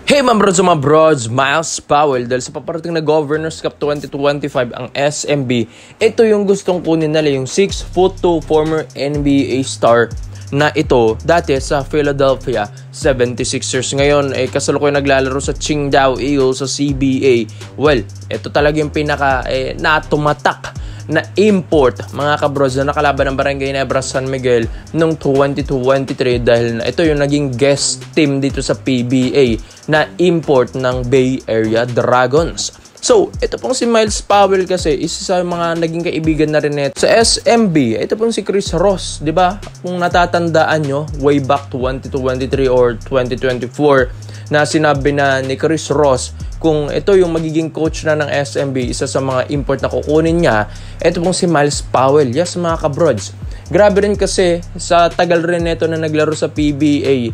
Hey mga brods, Miles Powell. Dahil sa paparating na Governors Cup 2025 ang SMB, ito yung gustong kunin nila, yung 6'2" former NBA star na ito dati sa Philadelphia 76ers. Ngayon kasalukuyan naglalaro sa Qingdao Eagles sa CBA. Well, ito talaga yung pinaka natumatak na import mga kabros na nakalaban ng Barangay Nebra San Miguel noong 2023 dahil ito yung naging guest team dito sa PBA na import ng Bay Area Dragons. So, ito pong si Miles Powell kasi isa sa mga naging kaibigan na rin nito sa SMB. Ito pong si Chris Ross, 'di ba? Kung natatandaan nyo, way back 2023 or 2024 na sinabi na ni Chris Ross kung ito yung magiging coach na ng SMB, isa sa mga import na kukunin niya, ito pong si Miles Powell. Yes, mga kabrods. Grabe rin kasi sa tagal rin nito na naglaro sa PBA,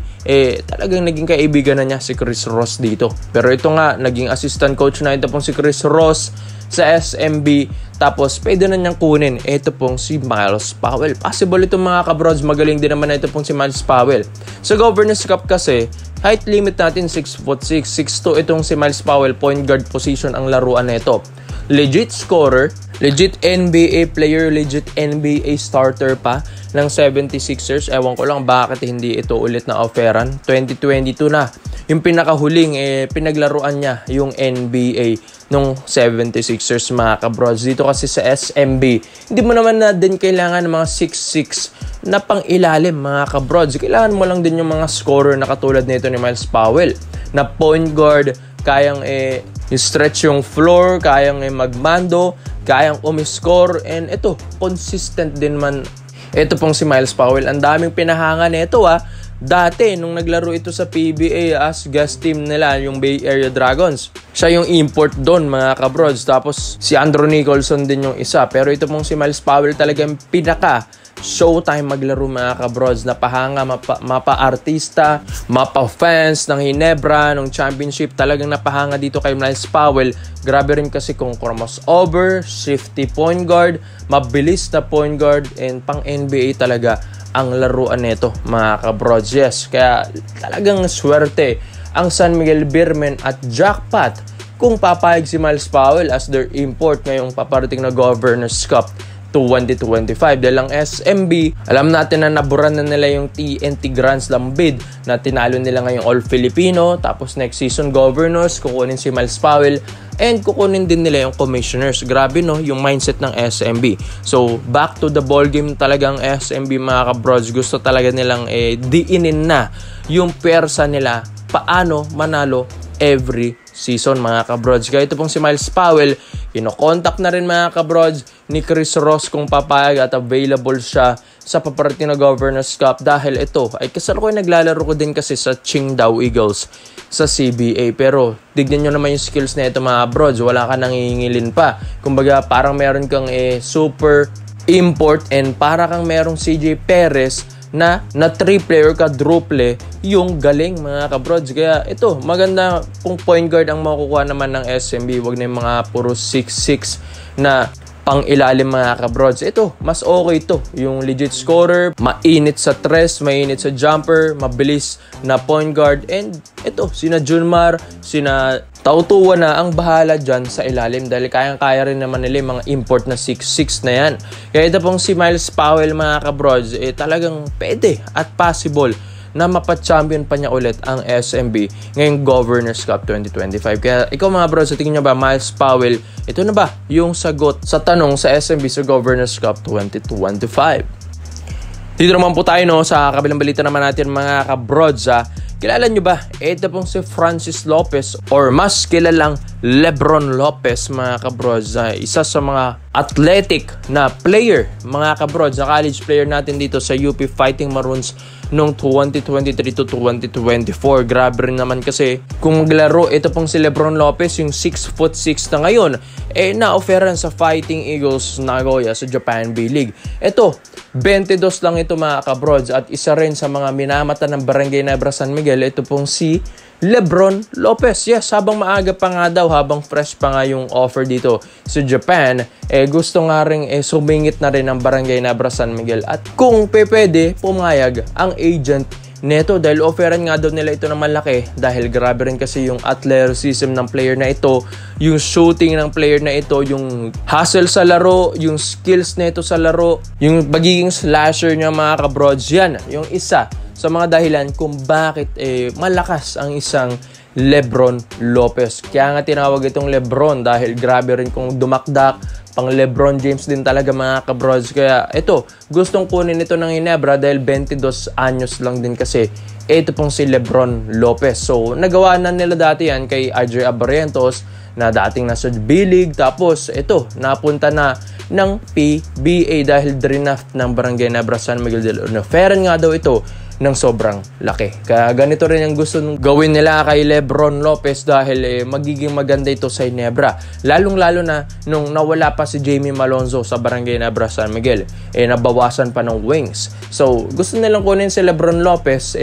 talagang naging kaibigan na niya si Chris Ross dito. Pero ito nga, naging assistant coach na ito pong si Chris Ross sa SMB. Tapos, pwede na niyang kunin. Ito pong si Miles Powell. Possible ito mga kabrods. Magaling din naman na ito pong si Miles Powell. Sa Governors Cup kasi, height limit natin 6'6", 6'2". Itong si Miles Powell, point guard position ang laruan nito. Legit scorer, legit NBA player, legit NBA starter pa ng 76ers. Ewan ko lang bakit hindi ito ulit na offeran. 2022 na. Yung pinakahuling pinaglaruan niya yung NBA nung 76ers mga kabrods. Dito kasi sa SMB, hindi mo naman na din kailangan ng mga 6'6" na pang ilalim mga kabrods. Kailangan mo lang din yung mga scorer na katulad nito ni Miles Powell na point guard, kayang stretch yung floor, kayang magmando, kayang umiscore, and ito, consistent din man. Ito pong si Miles Powell, ang daming pinahanga nito dati nung naglaro ito sa PBA as guest team nila, yung Bay Area Dragons. Siya yung import doon mga kabrods. Tapos si Andrew Nicholson din yung isa. Pero ito pong si Miles Powell talagang pinaka showtime maglaro mga kabrods. Napahanga, mapa-artista, mapa-fans ng Hinebra, ng championship. Talagang napahanga dito kay Miles Powell. Grabe rin kasi kung crossover, shifty point guard, mabilis na point guard, and pang NBA talaga ang laruan nito mga kabrods. Yes, kaya talagang swerte ang San Miguel Beermen at jackpot kung papayag si Miles Powell as their import ngayong paparating na Governors Cup 2025. Dahil ang SMB, alam natin na naburan na nila yung TNT Grand Slam bid na tinalo nila ngayong All-Filipino. Tapos next season Governors, kukunin si Miles Powell and kukunin din nila yung commissioners. Grabe no, yung mindset ng SMB. So, back to the ball game talagang SMB mga kabrods. Gusto talaga nilang diinin na yung pwersa nila paano manalo every season mga kabrods. Kaya ito pong si Miles Powell, kino-contact na rin mga kabrods ni Chris Ross kung papayag at available siya sa paparating na Governors Cup dahil ito ay kasalukuyan naglalaro ko din kasi sa Qingdao Eagles sa CBA. Pero tignan nyo naman yung skills na ito mga brods, wala ka nang hihingilin pa. Kumbaga parang meron kang super import and para kang merong CJ Perez na 3-player ka druple yung galing mga kabrods. Kaya ito, maganda kung point guard ang makukuha naman ng SMB. Wag na yung mga puro 6'6" na pang ilalim mga kabrods. Ito, mas okay ito. Yung legit scorer, mainit sa tres, mainit sa jumper, mabilis na point guard. And ito, sina Junmar, sina Tautuwa na ang bahala dyan sa ilalim dahil kayang-kaya rin naman nila yung mga import na 6'6" na yan. Kaya ito pong si Miles Powell mga kabrods, talagang pwede at possible na mapa-champion pa niya ulit ang SMB ngayong Governors Cup 2025. Kaya ikaw mga bros, sa tingin nyo ba Miles Powell, ito na ba yung sagot sa tanong sa SMB sa Governors Cup 2025? Dito naman po tayo sa kabilang balita naman natin mga kabrods. Kilala nyo ba? Ito pong si Francis Lopez or mas kilalang Lebron Lopez mga kabrods. Isa sa mga athletic na player mga kabrods, na college player natin dito sa UP Fighting Maroons noong 2023 to 2024. Grabe rin naman kasi kung maglaro ito pong si Lebron Lopez, yung 6'6" na ngayon, na-offeran sa Fighting Eagles Nagoya sa Japan B-League. Ito, 22 lang ito mga kabrods at isa rin sa mga minamata ng Barangay Nebra San Miguel, ito pong si Lebron Lopez. Yes, habang maaga pa nga daw, habang fresh pa nga yung offer dito sa Japan, gusto nga rin sumingit na rin ang Barangay Nebra San Miguel. At kung pwede, pumayag ang agent neto dahil offeran nga daw nila ito ng malaki dahil grabe rin kasi yung athleticism ng player na ito, yung shooting ng player na ito, yung hustle sa laro, yung skills nito sa laro, yung pagiging slasher niya mga kabrods. Yan yung isa sa mga dahilan kung bakit malakas ang isang Lebron Lopez. Kaya nga tinawag itong Lebron dahil grabe rin kung dumakdak, pang Lebron James din talaga mga kabrods. Kaya ito, gustong kunin ito ng Ginebra dahil 22 anyos lang din kasi ito pong si Lebron Lopez. So nagawa na nila dati yan kay RJ Barrientos na dating nasa B-League. Tapos ito, napunta na ng PBA dahil draft ng Barangay Ginebra San Miguel del Oferan nga daw ito ng sobrang laki. Kaya ganito rin ang gusto gawin nila kay Lebron Lopez dahil magiging maganda ito sa Ginebra. Lalong-lalo na nung nawala pa si Jamie Malonzo sa Barangay Ginebra San Miguel, nabawasan pa ng wings. So, gusto nilang kunin si Lebron Lopez.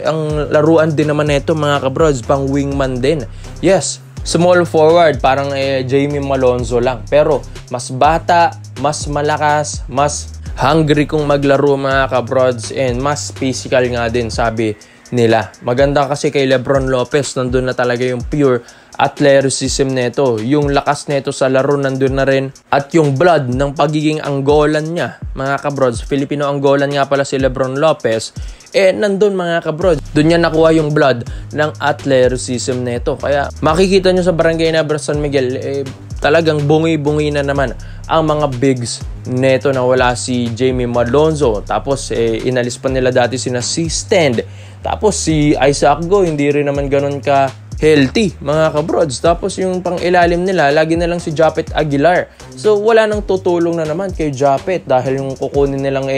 Ang laruan din naman nito mga kabrods, pang wingman din. Yes, small forward, parang Jamie Malonzo lang. Pero, mas bata, mas malakas, mas hungry kung maglaro mga kabrods, and mas physical nga din sabi nila. Maganda kasi kay Lebron Lopez, nandun na talaga yung pure athleticism nito. Yung lakas nito sa laro nandun na rin. At yung blood ng pagiging Angolan niya, mga kabrods, Filipino Angolan nga pala si Lebron Lopez, nandun mga kabrods. Doon niya nakuha yung blood ng athleticism nito. Kaya makikita nyo sa Barangay Ginebra San Miguel, talagang bungi-bungi na naman ang mga bigs neto na wala si Jamie Malonzo. Tapos inalis pa nila dati sina si Stand. Tapos si Isaac Go, hindi rin naman ganun ka healthy mga kabrods. Tapos yung pang ilalim nila, lagi na lang si Japet Aguilar. So wala nang tutulong na naman kay Japet dahil yung kukunin nilang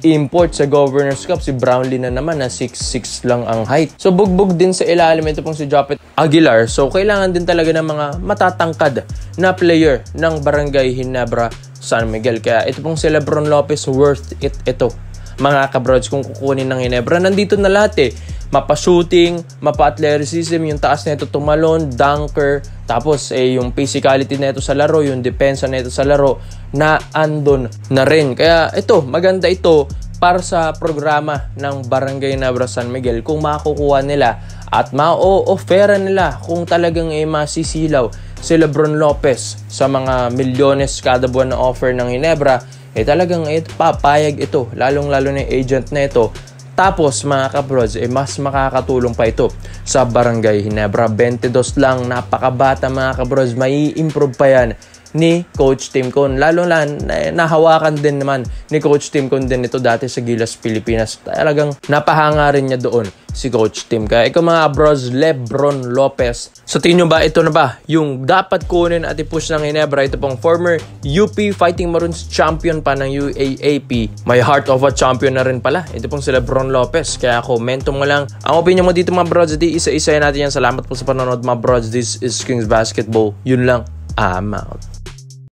import sa Governors Cup, si Brownlee na naman na 6'6 lang ang height. So bugbog din sa ilalim ito pong si Japet Aguilar. So kailangan din talaga ng mga matatangkad na player ng Barangay Ginebra San Miguel. Kaya ito pong si Lebron Lopez, worth it ito mga kabrods kung kukunin ng Ginebra. Nandito na lahat mapa-shooting, mapa-athleticism, yung taas nito tumalon, dunker, tapos yung physicality nito sa laro, yung depensa nito sa laro na andon na rin. Kaya ito, maganda ito para sa programa ng Barangay Ginebra San Miguel kung makukuha nila at ma-o-offera nila kung talagang masisilaw si Lebron Lopez sa mga milyones kada buwan na offer ng Ginebra, talagang papayag ito, lalong-lalo na yung agent na ito. Tapos mga kabrods, mas makakatulong pa ito sa Barangay Ginebra. 22 lang, napakabata mga kabrods, may improve pa yan ni Coach Tim Con. Lalo lang, nahawakan din naman ni Coach Tim Con din ito dati sa Gilas, Pilipinas. Talagang napahanga rin niya doon si Coach Tim. Kaya ikaw mga bros, Lebron Lopez, sa tingin nyo ba ito na ba yung dapat kunin at i-push ng Ginebra? Ito pong former UP Fighting Maroons champion pa ng UAAP. May heart of a champion na rin pala. Ito pong si Lebron Lopez. Kaya komento mo lang ang opinion mo dito mga bros. Di isa-isa natin yan. Salamat po sa panonood mga bros. This is Kings Basketball. Yun lang. I'm out.